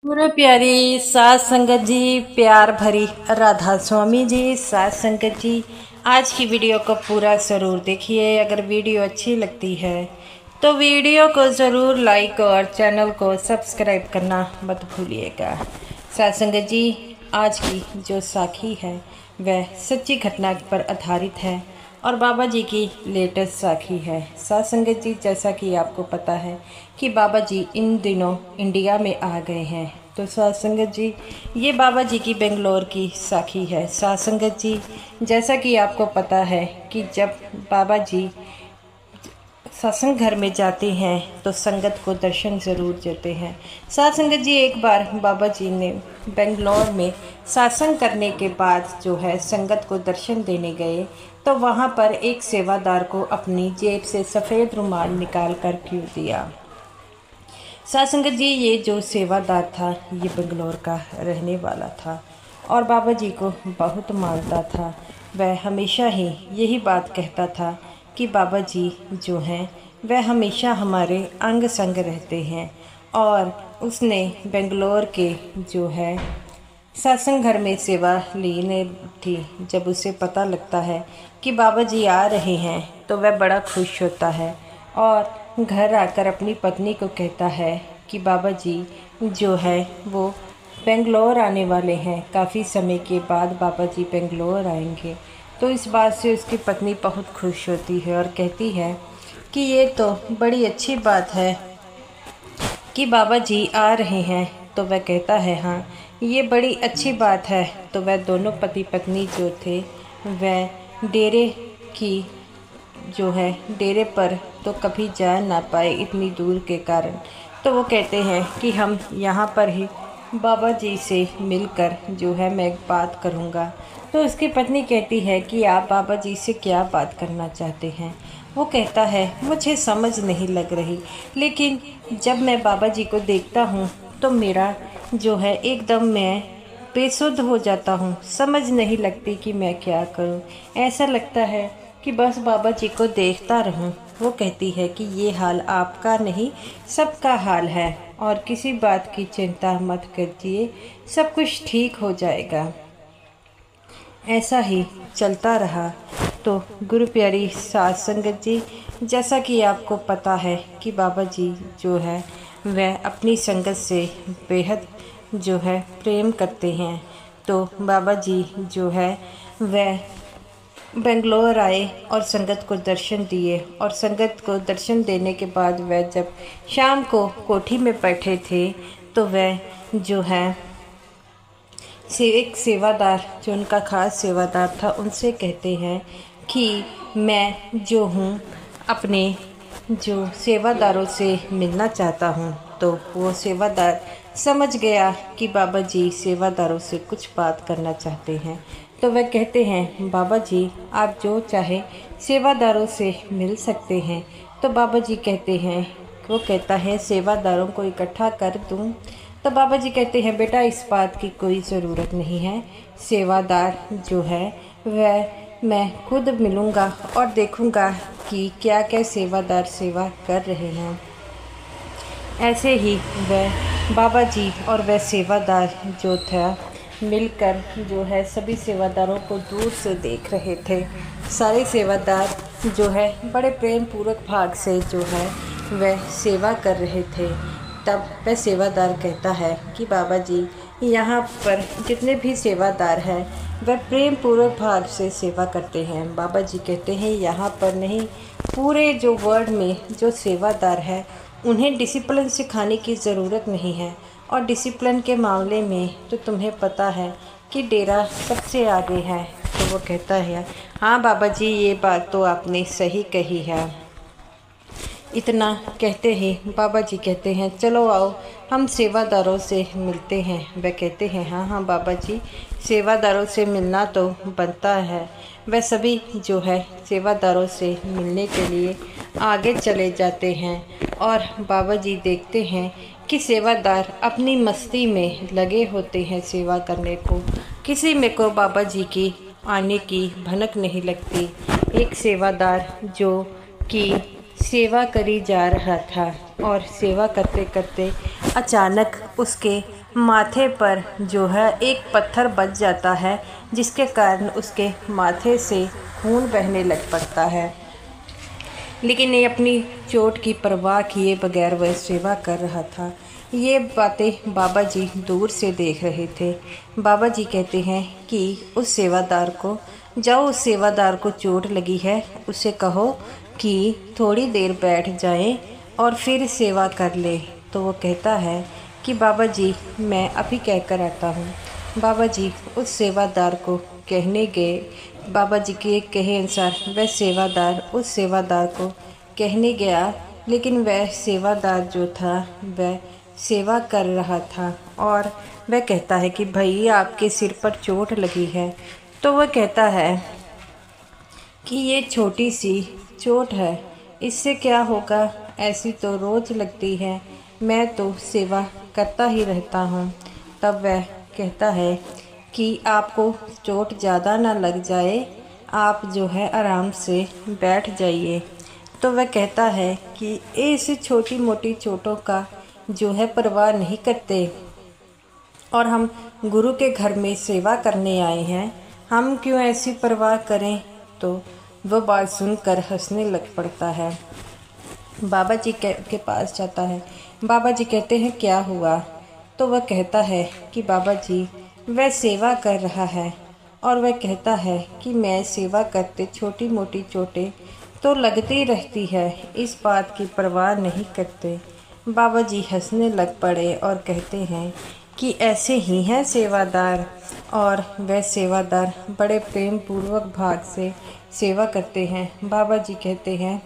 पूरा प्यारी सात संगत जी, प्यार भरी राधा स्वामी जी, सात संगत जी, आज की वीडियो को पूरा ज़रूर देखिए। अगर वीडियो अच्छी लगती है तो वीडियो को ज़रूर लाइक और चैनल को सब्सक्राइब करना मत भूलिएगा। सात संगत जी, आज की जो साखी है वह सच्ची घटना पर आधारित है और बाबा जी की लेटेस्ट साखी है। सात संगत जी, जैसा कि आपको पता है कि बाबा जी इन दिनों इंडिया में आ गए हैं, तो सात संगत जी ये बाबा जी की बेंगलोर की साखी है। सात संगत जी, जैसा कि आपको पता है कि जब बाबा जी सत्संग घर में जाते हैं तो संगत को दर्शन ज़रूर देते हैं। सात संगत जी, एक बार बाबा जी ने बेंगलोर में सत्संग करने के बाद जो है संगत को दर्शन देने गए तो वहाँ पर एक सेवादार को अपनी जेब से सफ़ेद रुमाल निकाल कर क्यों दिया। सात संगत जी, ये जो सेवादार था ये बेंगलोर का रहने वाला था और बाबा जी को बहुत मानता था। वह हमेशा ही यही बात कहता था कि बाबा जी जो हैं वह हमेशा हमारे अंग संग रहते हैं। और उसने बेंगलोर के जो है सत्संग घर में सेवा लेने थी। जब उसे पता लगता है कि बाबा जी आ रहे हैं तो वह बड़ा खुश होता है और घर आकर अपनी पत्नी को कहता है कि बाबा जी जो है वो बेंगलोर आने वाले हैं। काफ़ी समय के बाद बाबा जी बेंगलोर आएंगे। तो इस बात से उसकी पत्नी बहुत खुश होती है और कहती है कि ये तो बड़ी अच्छी बात है कि बाबा जी आ रहे हैं। तो वह कहता है हाँ, ये बड़ी अच्छी बात है। तो वह दोनों पति पत्नी जो थे वह डेरे की जो है डेरे पर तो कभी जा ना पाए इतनी दूर के कारण। तो वो कहते हैं कि हम यहाँ पर ही बाबा जी से मिलकर जो है मैं एक बात करूँगा। तो उसकी पत्नी कहती है कि आप बाबा जी से क्या बात करना चाहते हैं। वो कहता है मुझे समझ नहीं लग रही, लेकिन जब मैं बाबा जी को देखता हूँ तो मेरा जो है एकदम मैं बेसुध हो जाता हूँ। समझ नहीं लगती कि मैं क्या करूँ। ऐसा लगता है कि बस बाबा जी को देखता रहूं। वो कहती है कि ये हाल आपका नहीं, सबका हाल है और किसी बात की चिंता मत कीजिए, सब कुछ ठीक हो जाएगा। ऐसा ही चलता रहा। तो गुरु प्यारी सात संगत जी, जैसा कि आपको पता है कि बाबा जी जो है वह अपनी संगत से बेहद जो है प्रेम करते हैं। तो बाबा जी जो है वह बेंगलोर आए और संगत को दर्शन दिए और संगत को दर्शन देने के बाद वह जब शाम को कोठी में बैठे थे तो वह जो है एक सेवादार जो उनका खास सेवादार था उनसे कहते हैं कि मैं जो हूँ अपने जो सेवादारों से मिलना चाहता हूँ। तो वो सेवादार समझ गया कि बाबा जी सेवादारों से कुछ बात करना चाहते हैं। तो वह कहते हैं बाबा जी आप जो चाहे सेवादारों से मिल सकते हैं। तो बाबा जी कहते हैं, वो कहता है सेवादारों को इकट्ठा कर दूं। तो बाबा जी कहते हैं बेटा इस बात की कोई ज़रूरत नहीं है, सेवादार जो है वह मैं खुद मिलूँगा और देखूँगा कि क्या क्या सेवादार सेवा कर रहे हैं। ऐसे ही वह बाबा जी और वह सेवादार जो था मिलकर जो है सभी सेवादारों को दूर से देख रहे थे। सारे सेवादार जो है बड़े प्रेम पूर्वक भाग से जो है वह सेवा कर रहे थे। तब वह सेवादार कहता है कि बाबा जी यहाँ पर जितने भी सेवादार हैं वह प्रेम पूर्वक भाव से सेवा करते हैं। बाबा जी कहते हैं यहाँ पर नहीं, पूरे जो वर्ल्ड में जो सेवादार है उन्हें डिसिप्लिन सिखाने की ज़रूरत नहीं है। और डिसिप्लिन के मामले में तो तुम्हें पता है कि डेरा सबसे आगे है। तो वो कहता है हाँ बाबा जी ये बात तो आपने सही कही है। इतना कहते ही बाबा जी कहते हैं चलो आओ हम सेवादारों से मिलते हैं। वह कहते हैं हाँ हाँ बाबा जी, सेवादारों से मिलना तो बनता है। वह सभी जो है सेवादारों से मिलने के लिए आगे चले जाते हैं और बाबा जी देखते हैं कि सेवादार अपनी मस्ती में लगे होते हैं सेवा करने को। किसी में को बाबा जी की आने की भनक नहीं लगती। एक सेवादार जो कि सेवा करी जा रहा था और सेवा करते करते अचानक उसके माथे पर जो है एक पत्थर बच जाता है, जिसके कारण उसके माथे से खून बहने लग पड़ता है। लेकिन ये अपनी चोट की परवाह किए बगैर वह सेवा कर रहा था। ये बातें बाबा जी दूर से देख रहे थे। बाबा जी कहते हैं कि उस सेवादार को, जाओ उस सेवादार को चोट लगी है, उसे कहो कि थोड़ी देर बैठ जाए और फिर सेवा कर ले। तो वो कहता है कि बाबा जी मैं अभी कह कर आता हूँ। बाबा जी उस सेवादार को कहने गए। बाबा जी के कहे अनुसार वह सेवादार उस सेवादार को कहने गया, लेकिन वह सेवादार जो था वह सेवा कर रहा था और वह कहता है कि भाई आपके सिर पर चोट लगी है। तो वह कहता है कि ये छोटी सी चोट है, इससे क्या होगा, ऐसी तो रोज़ लगती है, मैं तो सेवा करता ही रहता हूँ। तब वह कहता है कि आपको चोट ज़्यादा ना लग जाए, आप जो है आराम से बैठ जाइए। तो वह कहता है कि ऐसी छोटी मोटी चोटों का जो है परवाह नहीं करते, और हम गुरु के घर में सेवा करने आए हैं, हम क्यों ऐसी परवाह करें। तो वह बात सुनकर हंसने लग पड़ता है। बाबा जी के पास जाता है। बाबा जी कहते हैं क्या हुआ। तो वह कहता है कि बाबा जी वह सेवा कर रहा है, और वह कहता है कि मैं सेवा करते छोटी मोटी चोटें तो लगती रहती है, इस बात की परवाह नहीं करते। बाबा जी हंसने लग पड़े और कहते हैं कि ऐसे ही हैं सेवादार। और वह सेवादार बड़े प्रेम पूर्वक भाव से सेवा करते हैं। बाबा जी कहते हैं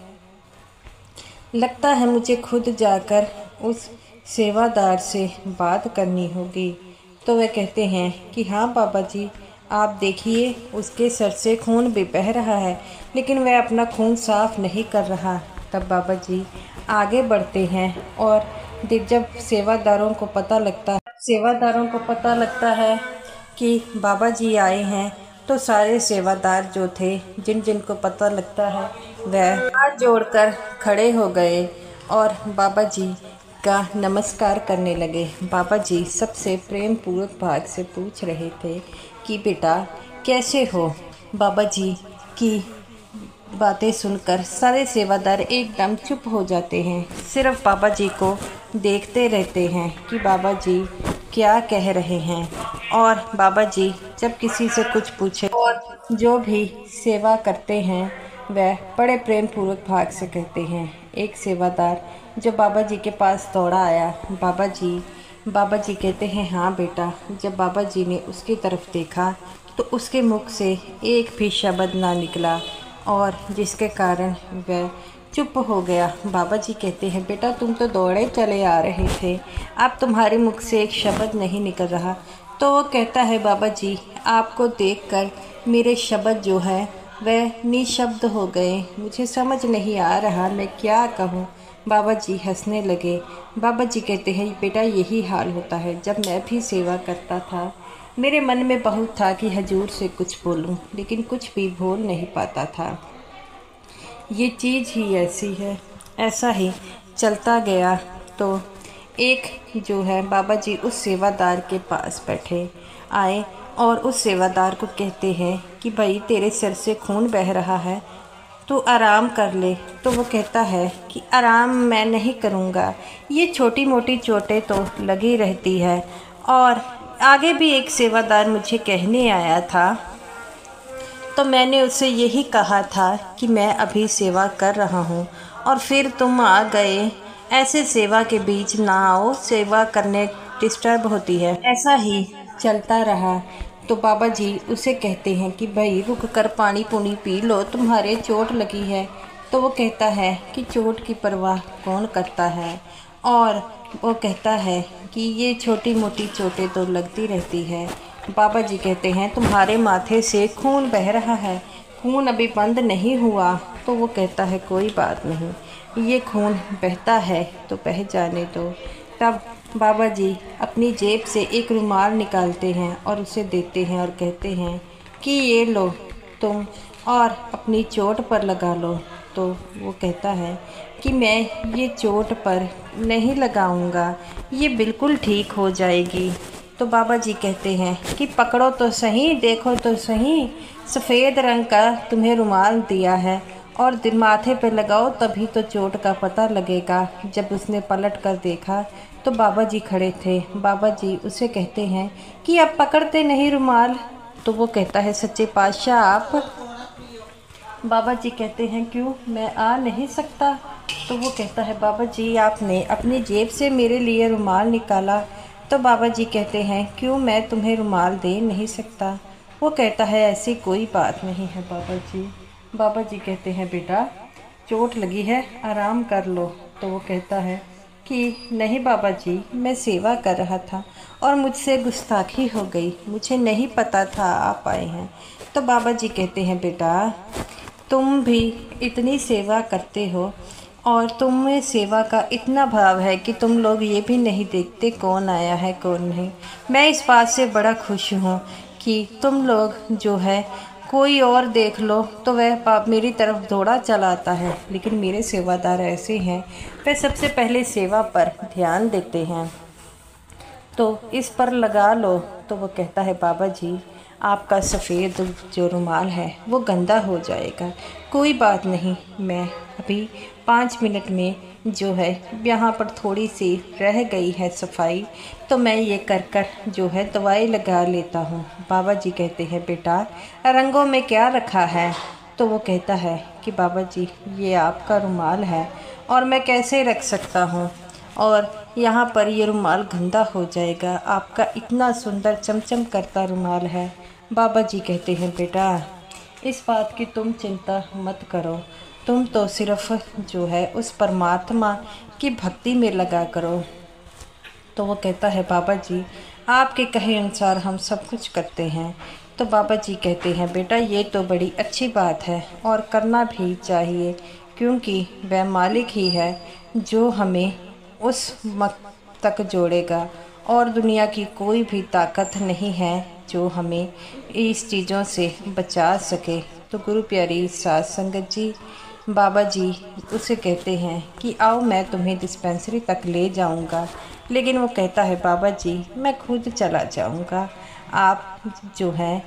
लगता है मुझे खुद जाकर उस सेवादार से बात करनी होगी। तो वह कहते हैं कि हाँ बाबा जी, आप देखिए उसके सर से खून भी बह रहा है, लेकिन वह अपना खून साफ नहीं कर रहा। तब बाबा जी आगे बढ़ते हैं और जब सेवादारों को पता लगता है कि बाबा जी आए हैं, तो सारे सेवादार जो थे, जिन जिन को पता लगता है, वह हाथ जोड़कर खड़े हो गए और बाबा जी का नमस्कार करने लगे। बाबा जी सबसे प्रेम पूर्वक भाव से पूछ रहे थे कि बेटा कैसे हो। बाबा जी की बातें सुनकर सारे सेवादार एकदम चुप हो जाते हैं, सिर्फ बाबा जी को देखते रहते हैं कि बाबा जी क्या कह रहे हैं। और बाबा जी जब किसी से कुछ पूछे और जो भी सेवा करते हैं वह बड़े प्रेम पूर्वक भाव से कहते हैं। एक सेवादार जो बाबा जी के पास दौड़ा आया। बाबा जी कहते हैं हाँ बेटा। जब बाबा जी ने उसकी तरफ देखा तो उसके मुख से एक भी शब्द ना निकला, और जिसके कारण वह चुप हो गया। बाबा जी कहते हैं बेटा तुम तो दौड़े चले आ रहे थे, अब तुम्हारे मुख से एक शब्द नहीं निकल रहा। तो वो कहता है बाबा जी आपको देखकर मेरे शब्द जो है वह निशब्द हो गए, मुझे समझ नहीं आ रहा मैं क्या कहूँ। बाबा जी हंसने लगे। बाबा जी कहते हैं बेटा यही हाल होता है, जब मैं भी सेवा करता था मेरे मन में बहुत था कि हजूर से कुछ बोलूं, लेकिन कुछ भी बोल नहीं पाता था। ये चीज़ ही ऐसी है। ऐसा ही चलता गया तो एक जो है बाबा जी उस सेवादार के पास बैठे आए और उस सेवादार को कहते हैं कि भाई तेरे सिर से खून बह रहा है, तू आराम कर ले। तो वो कहता है कि आराम मैं नहीं करूँगा, ये छोटी मोटी चोटें तो लगी रहती है। और आगे भी एक सेवादार मुझे कहने आया था, तो मैंने उससे यही कहा था कि मैं अभी सेवा कर रहा हूँ, और फिर तुम आ गए। ऐसे सेवा के बीच ना आओ, सेवा करने डिस्टर्ब होती है। ऐसा ही चलता रहा तो बाबा जी उसे कहते हैं कि भाई रुक कर पानी पुनी पी लो, तुम्हारे चोट लगी है। तो वो कहता है कि चोट की परवाह कौन करता है, और वो कहता है कि ये छोटी मोटी चोटें तो लगती रहती है। बाबा जी कहते हैं तुम्हारे माथे से खून बह रहा है, खून अभी बंद नहीं हुआ। तो वो कहता है कोई बात नहीं, ये खून बहता है तो बह जाने दो। तब बाबा जी अपनी जेब से एक रुमाल निकालते हैं और उसे देते हैं और कहते हैं कि ये लो तुम और अपनी चोट पर लगा लो। तो वो कहता है कि मैं ये चोट पर नहीं लगाऊंगा, ये बिल्कुल ठीक हो जाएगी। तो बाबा जी कहते हैं कि पकड़ो तो सही, देखो तो सही, सफ़ेद रंग का तुम्हें रुमाल दिया है और माथे पे लगाओ तभी तो चोट का पता लगेगा। जब उसने पलट कर देखा तो बाबा जी खड़े थे। बाबा जी उसे कहते हैं कि अब पकड़ते नहीं रुमाल। तो वो कहता है सच्चे पातशाह आप। बाबा जी कहते हैं क्यों, मैं आ नहीं सकता? तो वो कहता है बाबा जी आपने अपनी जेब से मेरे लिए रुमाल निकाला। तो बाबा जी कहते हैं क्यों, मैं तुम्हें रुमाल दे नहीं सकता? वो कहता है ऐसी कोई बात नहीं है बाबा जी। बाबा जी कहते हैं बेटा चोट लगी है, आराम कर लो। तो वो कहता है कि नहीं बाबा जी, मैं सेवा कर रहा था और मुझसे गुस्ताखी हो गई, मुझे नहीं पता था आप आए हैं। तो बाबा जी कहते हैं बेटा तुम भी इतनी सेवा करते हो और तुम में सेवा का इतना भाव है कि तुम लोग ये भी नहीं देखते कौन आया है कौन नहीं। मैं इस बात से बड़ा खुश हूँ कि तुम लोग जो है कोई और देख लो तो वह मेरी तरफ दौड़ा चला आता है, लेकिन मेरे सेवादार ऐसे हैं वह सबसे पहले सेवा पर ध्यान देते हैं, तो इस पर लगा लो। तो वो कहता है बाबा जी आपका सफ़ेद जो रुमाल है वो गंदा हो जाएगा, कोई बात नहीं, मैं अभी 5 मिनट में जो है यहाँ पर थोड़ी सी रह गई है सफाई, तो मैं ये कर जो है दवाई लगा लेता हूँ। बाबा जी कहते हैं बेटा रंगों में क्या रखा है? तो वो कहता है कि बाबा जी ये आपका रुमाल है और मैं कैसे रख सकता हूँ, और यहाँ पर ये रुमाल गंदा हो जाएगा, आपका इतना सुंदर चमचम करता रुमाल है। बाबा जी कहते हैं बेटा इस बात की तुम चिंता मत करो, तुम तो सिर्फ जो है उस परमात्मा की भक्ति में लगा करो। तो वो कहता है बाबा जी आपके कहे अनुसार हम सब कुछ करते हैं। तो बाबा जी कहते हैं बेटा ये तो बड़ी अच्छी बात है और करना भी चाहिए, क्योंकि वह मालिक ही है जो हमें उस मक़सद तक जोड़ेगा और दुनिया की कोई भी ताकत नहीं है जो हमें इस चीज़ों से बचा सके। तो गुरु प्यारी साध संगत जी बाबा जी उसे कहते हैं कि आओ मैं तुम्हें डिस्पेंसरी तक ले जाऊंगा, लेकिन वो कहता है बाबा जी मैं खुद चला जाऊंगा, आप जो है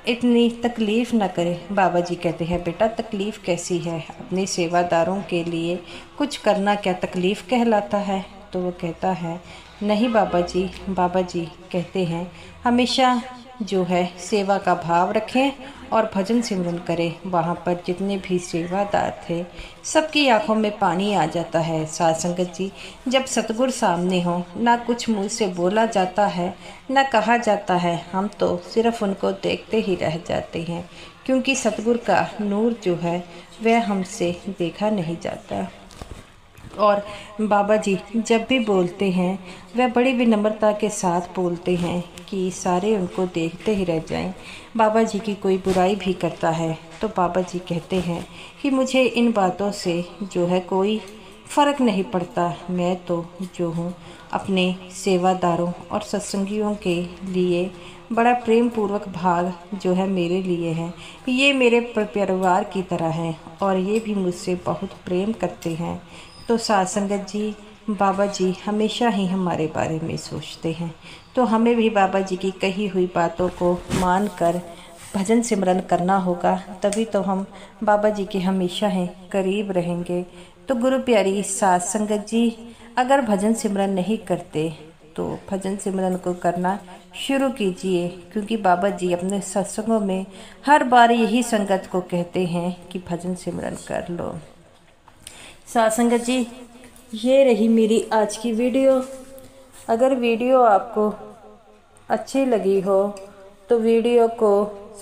इतनी तकलीफ़ न करें। बाबा जी कहते हैं बेटा तकलीफ़ कैसी है, अपने सेवादारों के लिए कुछ करना क्या तकलीफ़ कहलाता है? तो वो कहता है नहीं बाबा जी। बाबा जी कहते हैं हमेशा जो है सेवा का भाव रखें और भजन सिमरन करें। वहाँ पर जितने भी सेवादार थे सबकी आंखों में पानी आ जाता है। साध संगत जी जब सतगुरु सामने हो ना कुछ मुँह से बोला जाता है ना कहा जाता है, हम तो सिर्फ उनको देखते ही रह जाते हैं, क्योंकि सतगुरु का नूर जो है वह हमसे देखा नहीं जाता। और बाबा जी जब भी बोलते हैं वह बड़ी विनम्रता के साथ बोलते हैं कि सारे उनको देखते ही रह जाएं। बाबा जी की कोई बुराई भी करता है तो बाबा जी कहते हैं कि मुझे इन बातों से जो है कोई फ़र्क नहीं पड़ता, मैं तो जो हूँ अपने सेवादारों और सत्संगियों के लिए बड़ा प्रेम पूर्वक भाग जो है मेरे लिए है, ये मेरे परिवार की तरह हैं और ये भी मुझसे बहुत प्रेम करते हैं। तो साध संगत जी बाबा जी हमेशा ही हमारे बारे में सोचते हैं, तो हमें भी बाबा जी की कही हुई बातों को मान कर भजन सिमरन करना होगा, तभी तो हम बाबा जी के हमेशा ही करीब रहेंगे। तो गुरु प्यारी साध संगत जी अगर भजन सिमरन नहीं करते तो भजन सिमरन को करना शुरू कीजिए, क्योंकि बाबा जी अपने सत्संगों में हर बार यही संगत को कहते हैं कि भजन सिमरन कर लो। साध संगत जी ये रही मेरी आज की वीडियो। अगर वीडियो आपको अच्छी लगी हो तो वीडियो को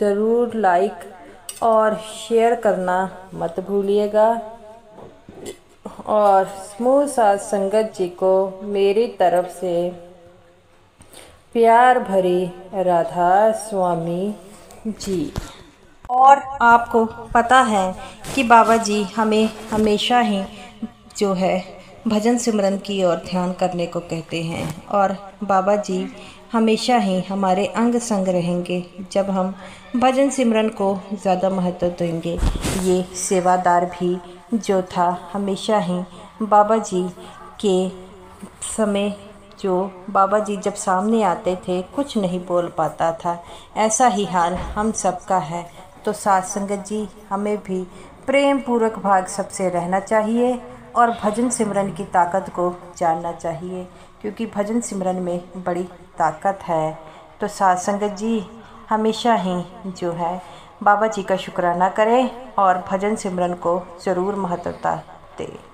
ज़रूर लाइक और शेयर करना मत भूलिएगा, और समूह साध संगत जी को मेरी तरफ से प्यार भरी राधा स्वामी जी। और आपको पता है कि बाबा जी हमें हमेशा ही जो है भजन सिमरन की ओर ध्यान करने को कहते हैं, और बाबा जी हमेशा ही हमारे अंग संग रहेंगे जब हम भजन सिमरन को ज़्यादा महत्व देंगे। ये सेवादार भी जो था हमेशा ही बाबा जी के समय, जो बाबा जी जब सामने आते थे कुछ नहीं बोल पाता था। ऐसा ही हाल हम सबका है। तो साथ संगत जी, हमें भी प्रेम पूर्वक भाग सबसे रहना चाहिए और भजन सिमरन की ताकत को जानना चाहिए, क्योंकि भजन सिमरन में बड़ी ताकत है। तो साथ संगत जी, हमेशा ही जो है बाबा जी का शुक्राना करें और भजन सिमरन को ज़रूर महत्वता दें।